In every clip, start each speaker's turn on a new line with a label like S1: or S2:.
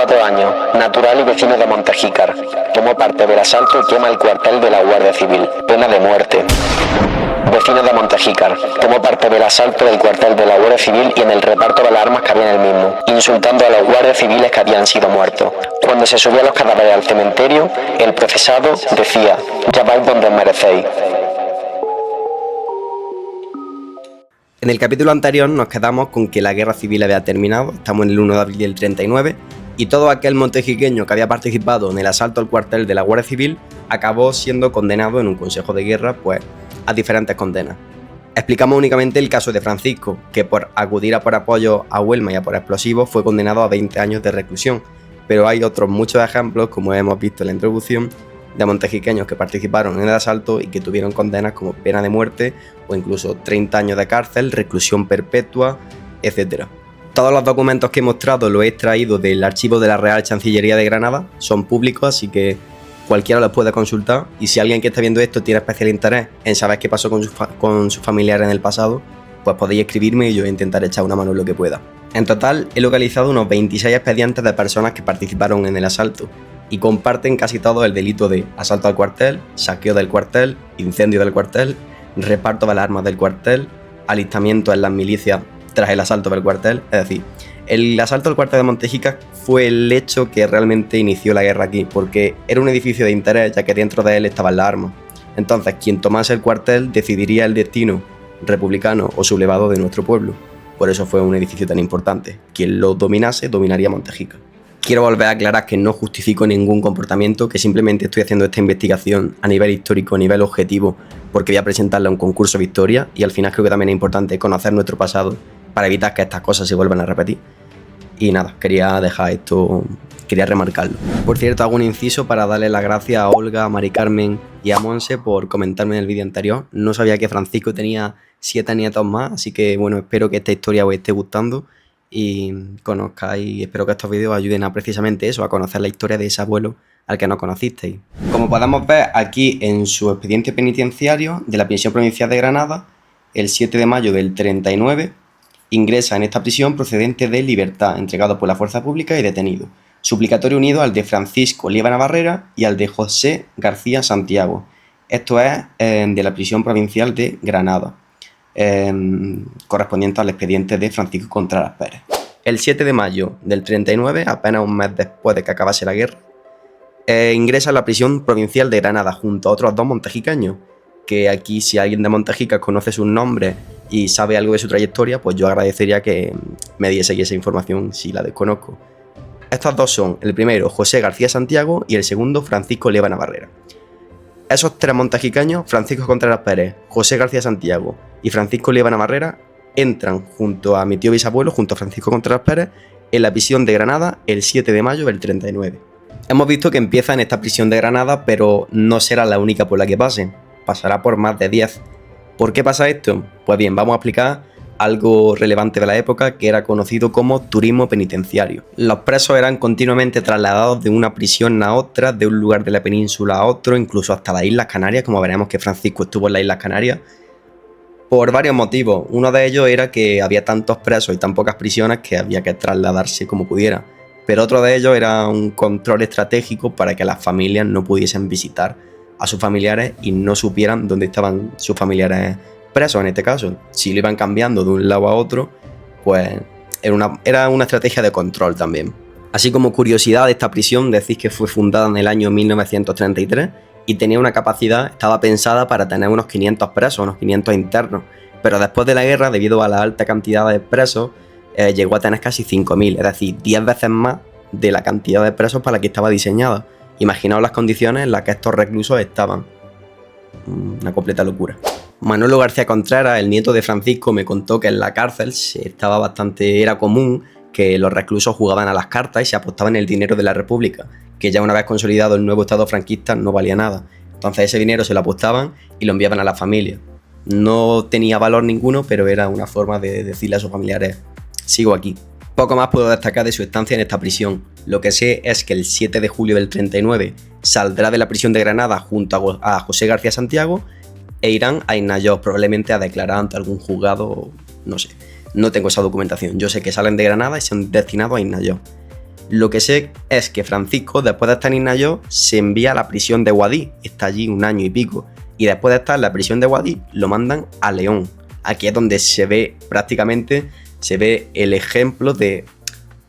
S1: 24 años, natural y vecino de Montejícar. Tomó parte del asalto y quema el cuartel de la Guardia Civil. Pena de muerte. Vecino de Montejícar. Tomó parte del asalto del cuartel de la Guardia Civil y en el reparto de las armas que había en el mismo, insultando a los guardias civiles que habían sido muertos. Cuando se subía a los cadáveres al cementerio, el procesado decía: ya vais donde os merecéis.
S2: En el capítulo anterior nos quedamos con que la guerra civil había terminado, estamos en el 1 de abril del 39, y todo aquel montejiqueño que había participado en el asalto al cuartel de la Guardia Civil acabó siendo condenado en un consejo de guerra, pues, a diferentes condenas. Explicamos únicamente el caso de Francisco, que por acudir a por apoyo a Huelma y a por explosivos fue condenado a 20 años de reclusión, pero hay otros muchos ejemplos, como hemos visto en la introducción, de montejiqueños que participaron en el asalto y que tuvieron condenas como pena de muerte o incluso 30 años de cárcel, reclusión perpetua, etc. Todos los documentos que he mostrado los he extraído del archivo de la Real Chancillería de Granada, son públicos, así que cualquiera los puede consultar, y si alguien que está viendo esto tiene especial interés en saber qué pasó con sus familiares en el pasado, pues podéis escribirme y yo intentaré echar una mano en lo que pueda. En total he localizado unos 26 expedientes de personas que participaron en el asalto, y comparten casi todo el delito de asalto al cuartel, saqueo del cuartel, incendio del cuartel, reparto de las armas del cuartel, alistamiento en las milicias tras el asalto del cuartel. Es decir, el asalto al cuartel de Montejícar fue el hecho que realmente inició la guerra aquí, porque era un edificio de interés, ya que dentro de él estaban las armas. Entonces, quien tomase el cuartel decidiría el destino republicano o sublevado de nuestro pueblo. Por eso fue un edificio tan importante. Quien lo dominase, dominaría Montejícar. Quiero volver a aclarar que no justifico ningún comportamiento, que simplemente estoy haciendo esta investigación a nivel histórico, a nivel objetivo, porque voy a presentarla a un concurso de historia, y al final creo que también es importante conocer nuestro pasado para evitar que estas cosas se vuelvan a repetir. Y nada, quería dejar esto, quería remarcarlo. Por cierto, hago un inciso para darle las gracias a Olga, a Mari Carmen y a Monse por comentarme en el vídeo anterior. No sabía que Francisco tenía 7 nietos más, así que bueno, espero que esta historia os esté gustando y conozcáis, espero que estos vídeos ayuden a precisamente eso, a conocer la historia de ese abuelo al que no conocisteis. Como podemos ver aquí en su expediente penitenciario de la prisión provincial de Granada, el 7 de mayo del 39, ingresa en esta prisión procedente de Libertad, entregado por la fuerza pública y detenido. Suplicatorio unido al de Francisco Lieva Navarrera y al de José García Santiago. Esto es de la prisión provincial de Granada, correspondiente al expediente de Francisco Contreras Pérez. El 7 de mayo del 39, apenas un mes después de que acabase la guerra, ingresa a la prisión provincial de Granada junto a otros 2 montejiqueños, que aquí si alguien de Montejícar conoce sus nombres y sabe algo de su trayectoria, pues yo agradecería que me diese esa información si la desconozco. Estos 2 son, el primero José García Santiago y el segundo Francisco Lieva Navarrera. Esos 3 montejiqueños, Francisco Contreras Pérez, José García Santiago y Francisco Lieva Navarrera, entran junto a mi tío bisabuelo, junto a Francisco Contreras Pérez, en la prisión de Granada el 7 de mayo del 39. Hemos visto que empieza en esta prisión de Granada, pero no será la única por la que pase, pasará por más de 10. ¿Por qué pasa esto? Pues bien, vamos a explicar algo relevante de la época, que era conocido como turismo penitenciario. Los presos eran continuamente trasladados de una prisión a otra, de un lugar de la península a otro, incluso hasta las Islas Canarias, como veremos que Francisco estuvo en las Islas Canarias, por varios motivos. Uno de ellos era que había tantos presos y tan pocas prisiones que había que trasladarse como pudiera, pero otro de ellos era un control estratégico para que las familias no pudiesen visitar a sus familiares y no supieran dónde estaban sus familiares presos. En este caso, si lo iban cambiando de un lado a otro, pues era una estrategia de control también. Así como curiosidad de esta prisión, decís que fue fundada en el año 1933 y tenía una capacidad, estaba pensada para tener unos 500 presos, unos 500 internos, pero después de la guerra, debido a la alta cantidad de presos, llegó a tener casi 5.000, es decir, 10 veces más de la cantidad de presos para la que estaba diseñada. Imaginaos las condiciones en las que estos reclusos estaban. Una completa locura. Manolo García Contreras, el nieto de Francisco, me contó que en la cárcel era común que los reclusos jugaban a las cartas y se apostaban el dinero de la República, que ya una vez consolidado el nuevo Estado franquista no valía nada. Entonces ese dinero se lo apostaban y lo enviaban a la familia. No tenía valor ninguno, pero era una forma de decirle a sus familiares: sigo aquí. Poco más puedo destacar de su estancia en esta prisión. Lo que sé es que el 7 de julio del 39 saldrá de la prisión de Granada junto a José García Santiago e irán a Innayoz, probablemente a declarar ante algún juzgado, no sé. No tengo esa documentación. Yo sé que salen de Granada y son destinados a Innayoz. Lo que sé es que Francisco, después de estar en Nayo, se envía a la prisión de Guadix, está allí un año y pico, y después de estar en la prisión de Guadix, lo mandan a León. Aquí es donde se ve el ejemplo de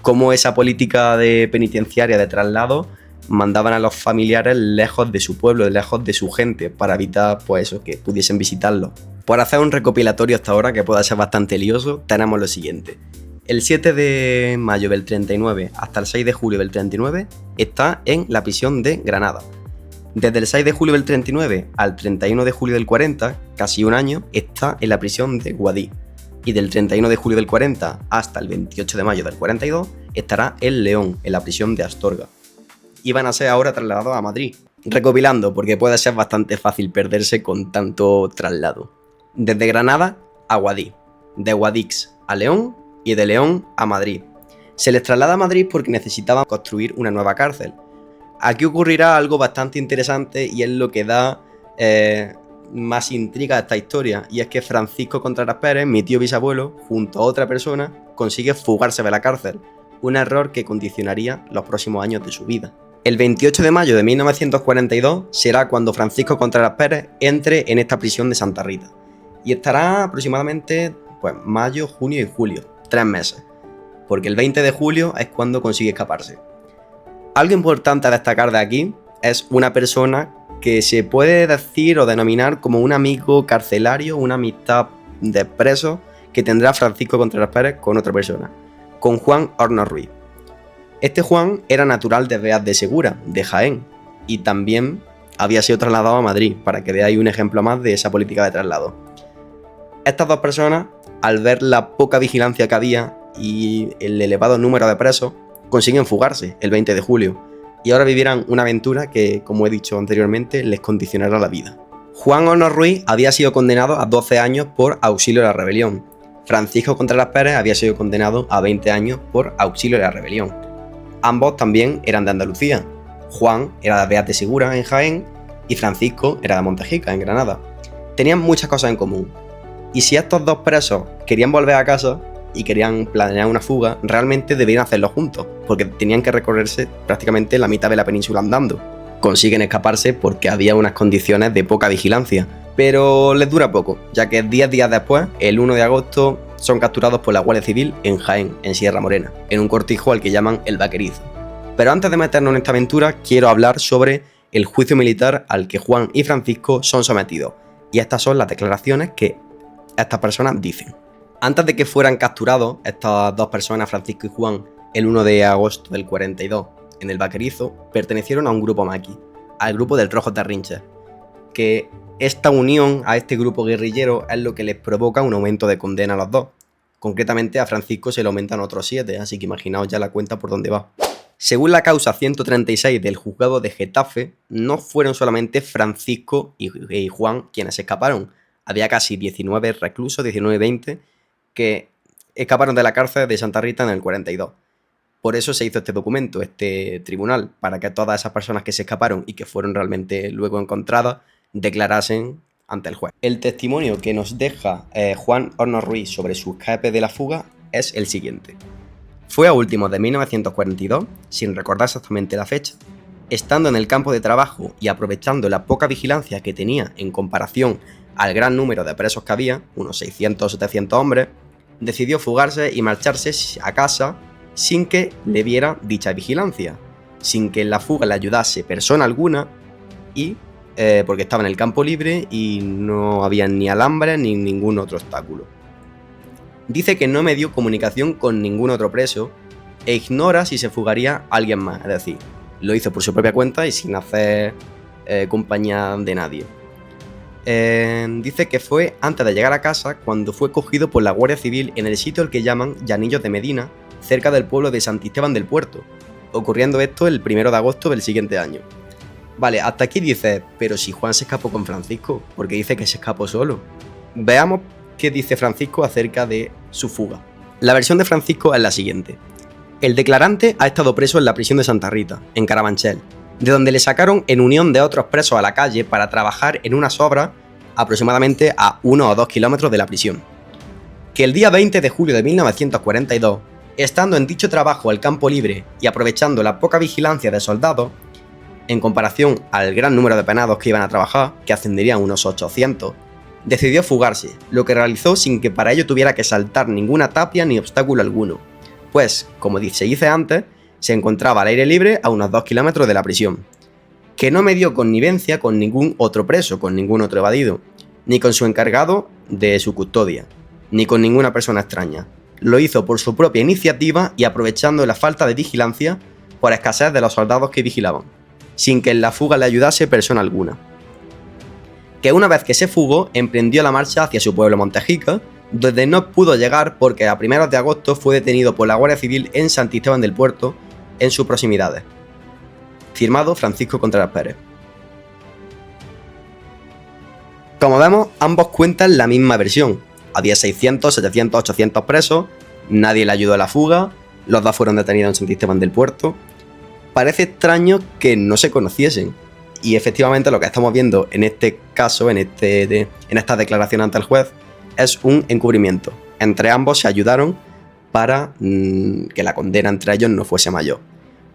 S2: cómo esa política de penitenciaria de traslado mandaban a los familiares lejos de su pueblo, lejos de su gente, para evitar pues eso, que pudiesen visitarlo. Por hacer un recopilatorio hasta ahora, que pueda ser bastante lioso, tenemos lo siguiente. El 7 de mayo del 39 hasta el 6 de julio del 39 está en la prisión de Granada. Desde el 6 de julio del 39 al 31 de julio del 40, casi un año, está en la prisión de Guadix. Y del 31 de julio del 40 hasta el 28 de mayo del 42 estará en León, en la prisión de Astorga. Y van a ser ahora trasladados a Madrid. Recopilando, porque puede ser bastante fácil perderse con tanto traslado. Desde Granada a Guadix, de Guadix a León y de León a Madrid. Se les traslada a Madrid porque necesitaban construir una nueva cárcel. Aquí ocurrirá algo bastante interesante y es lo que da más intriga a esta historia, y es que Francisco Contreras Pérez, mi tío bisabuelo, junto a otra persona, consigue fugarse de la cárcel, un error que condicionaría los próximos años de su vida. El 28 de mayo de 1942 será cuando Francisco Contreras Pérez entre en esta prisión de Santa Rita, y estará aproximadamente mayo, junio y julio, 3 meses, porque el 20 de julio es cuando consigue escaparse. Algo importante a destacar de aquí es una persona que se puede decir o denominar como un amigo carcelario, una amistad de preso que tendrá Francisco Contreras Pérez con otra persona, con Juan Hornos Ruiz. Este Juan era natural de Beas de Segura, de Jaén, y también había sido trasladado a Madrid, para que veáis un ejemplo más de esa política de traslado. Estas dos personas, al ver la poca vigilancia que había y el elevado número de presos, consiguen fugarse el 20 de julio, y ahora vivirán una aventura que, como he dicho anteriormente, les condicionará la vida. Juan Hornos Ruiz había sido condenado a 12 años por auxilio a la rebelión. Francisco Contreras Pérez había sido condenado a 20 años por auxilio a la rebelión. Ambos también eran de Andalucía. Juan era de Beas de Segura, en Jaén, y Francisco era de Montejica, en Granada. Tenían muchas cosas en común. Y si estos dos presos querían volver a casa y querían planear una fuga, realmente deberían hacerlo juntos, porque tenían que recorrerse prácticamente la mitad de la península andando. Consiguen escaparse porque había unas condiciones de poca vigilancia, pero les dura poco, ya que 10 días después, el 1 de agosto, son capturados por la Guardia Civil en Jaén, en Sierra Morena, en un cortijo al que llaman el Vaquerizo. Pero antes de meternos en esta aventura, quiero hablar sobre el juicio militar al que Juan y Francisco son sometidos, y estas son las declaraciones que estas personas dicen. Antes de que fueran capturados, estas dos personas, Francisco y Juan, el 1 de agosto del 42, en el Vaquerizo, pertenecieron a un grupo maqui, al grupo del Rojo Tarrinches, que esta unión a este grupo guerrillero es lo que les provoca un aumento de condena a los dos. Concretamente a Francisco se le aumentan otros 7, así que imaginaos ya la cuenta por dónde va. Según la causa 136 del juzgado de Getafe, no fueron solamente Francisco y Juan quienes escaparon. Había casi 19 reclusos, 19-20, que escaparon de la cárcel de Santa Rita en el 42. Por eso se hizo este documento, este tribunal, para que todas esas personas que se escaparon y que fueron realmente luego encontradas declarasen ante el juez. El testimonio que nos deja Juan Hornos Ruiz sobre su escape de la fuga es el siguiente. Fue a últimos de 1942, sin recordar exactamente la fecha, estando en el campo de trabajo y aprovechando la poca vigilancia que tenía en comparación al gran número de presos que había, unos 600 o 700 hombres, decidió fugarse y marcharse a casa sin que le viera dicha vigilancia, sin que en la fuga le ayudase persona alguna y porque estaba en el campo libre y no había ni alambres ni ningún otro obstáculo. Dice que no me dio comunicación con ningún otro preso e ignora si se fugaría alguien más, es decir, lo hizo por su propia cuenta y sin hacer compañía de nadie. Dice que fue antes de llegar a casa cuando fue cogido por la Guardia Civil en el sitio al que llaman Llanillos de Medina, cerca del pueblo de Santisteban del Puerto, ocurriendo esto el 1 de agosto del siguiente año. Vale, hasta aquí dice, pero si Juan se escapó con Francisco, porque dice que se escapó solo. Veamos qué dice Francisco acerca de su fuga. La versión de Francisco es la siguiente. El declarante ha estado preso en la prisión de Santa Rita, en Carabanchel, de donde le sacaron en unión de otros presos a la calle para trabajar en unas obras aproximadamente a 1 o 2 kilómetros de la prisión. Que el día 20 de julio de 1942 Estando en dicho trabajo al campo libre y aprovechando la poca vigilancia de soldados, en comparación al gran número de penados que iban a trabajar, que ascenderían unos 800, decidió fugarse, lo que realizó sin que para ello tuviera que saltar ninguna tapia ni obstáculo alguno, pues, como se dice antes, se encontraba al aire libre a unos 2 kilómetros de la prisión, que no medió connivencia con ningún otro preso, con ningún otro evadido, ni con su encargado de su custodia, ni con ninguna persona extraña. Lo hizo por su propia iniciativa y aprovechando la falta de vigilancia por escasez de los soldados que vigilaban, sin que en la fuga le ayudase persona alguna. Que una vez que se fugó, emprendió la marcha hacia su pueblo Montejica, donde no pudo llegar porque a primeros de agosto fue detenido por la Guardia Civil en Santisteban del Puerto, en sus proximidades. Firmado Francisco Contreras Pérez. Como vemos, ambos cuentan la misma versión. Había 600, 700, 800 presos, nadie le ayudó a la fuga, los dos fueron detenidos en Santisteban del Puerto. Parece extraño que no se conociesen. Y efectivamente lo que estamos viendo en este caso, en esta declaración ante el juez, es un encubrimiento. Entre ambos se ayudaron para que la condena entre ellos no fuese mayor.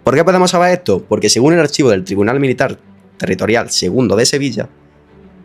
S2: ¿Por qué podemos saber esto? Porque según el archivo del Tribunal Militar Territorial II de Sevilla,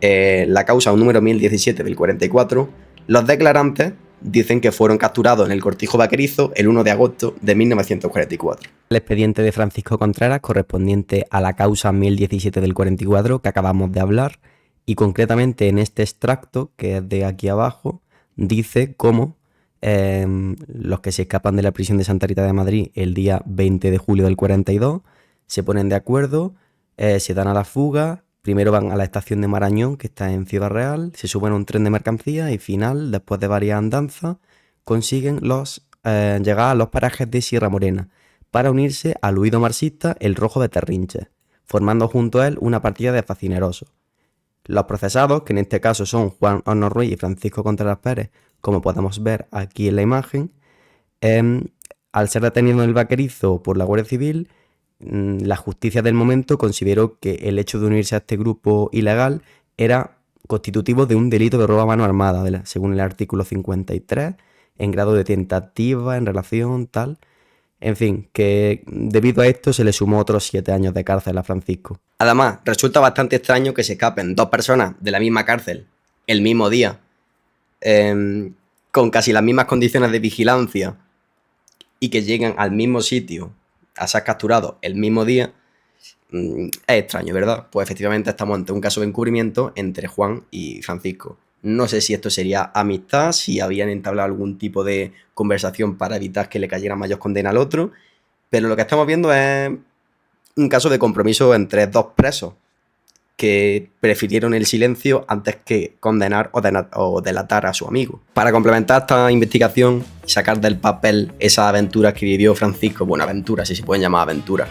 S2: la causa número 1017 del 44, los declarantes dicen que fueron capturados en el Cortijo Vaquerizo el 1 de agosto de 1944. El expediente de Francisco Contreras correspondiente a la causa 1017 del 44 que acabamos de hablar, y concretamente en este extracto, que es de aquí abajo, dice cómo los que se escapan de la prisión de Santa Rita de Madrid el día 20 de julio del 42 se ponen de acuerdo, se dan a la fuga. Primero van a la estación de Marañón, que está en Ciudad Real, se suben a un tren de mercancías y final, después de varias andanzas, consiguen llegar a los parajes de Sierra Morena para unirse al huido marxista El Rojo de Terrinches, formando junto a él una partida de facinerosos. Los procesados, que en este caso son Juan Hornos Ruiz y Francisco Contreras Pérez, como podemos ver aquí en la imagen, al ser detenidos en el Vaquerizo por la Guardia Civil, la justicia del momento consideró que el hecho de unirse a este grupo ilegal era constitutivo de un delito de robo a mano armada, según el artículo 53, en grado de tentativa, en relación, tal. En fin, que debido a esto se le sumó otros 7 años de cárcel a Francisco. Además, resulta bastante extraño que se escapen dos personas de la misma cárcel el mismo día, con casi las mismas condiciones de vigilancia, y que lleguen al mismo sitio a ser capturados el mismo día. Es extraño, ¿verdad? Pues efectivamente estamos ante un caso de encubrimiento entre Juan y Francisco. No sé si esto sería amistad, si habían entablado algún tipo de conversación para evitar que le cayera mayor condena al otro, pero lo que estamos viendo es un caso de compromiso entre dos presos que prefirieron el silencio antes que condenar o delatar a su amigo. Para complementar esta investigación y sacar del papel esa aventura que vivió Francisco, bueno, aventura, si se pueden llamar aventura,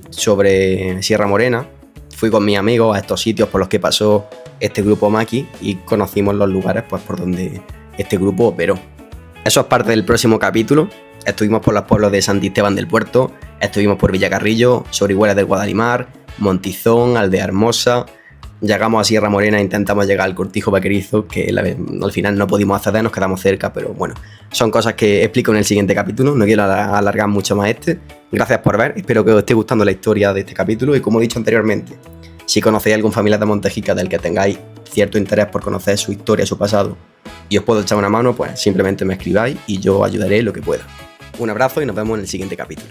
S2: sobre Sierra Morena, fui con mis amigos a estos sitios por los que pasó este grupo Maki y conocimos los lugares pues, por donde este grupo operó. Eso es parte del próximo capítulo. Estuvimos por los pueblos de Santisteban del Puerto, estuvimos por Villacarrillo, Orihuela del Guadalimar, Montizón, Aldea Hermosa. Llegamos a Sierra Morena e intentamos llegar al Cortijo Vaquerizo, que al final no pudimos acceder, nos quedamos cerca, pero bueno, son cosas que explico en el siguiente capítulo, no quiero alargar mucho más este. Gracias por ver, espero que os esté gustando la historia de este capítulo y como he dicho anteriormente, si conocéis a algún familiar de Montejica del que tengáis cierto interés por conocer su historia, su pasado, y os puedo echar una mano, pues simplemente me escribáis y yo ayudaré lo que pueda. Un abrazo y nos vemos en el siguiente capítulo.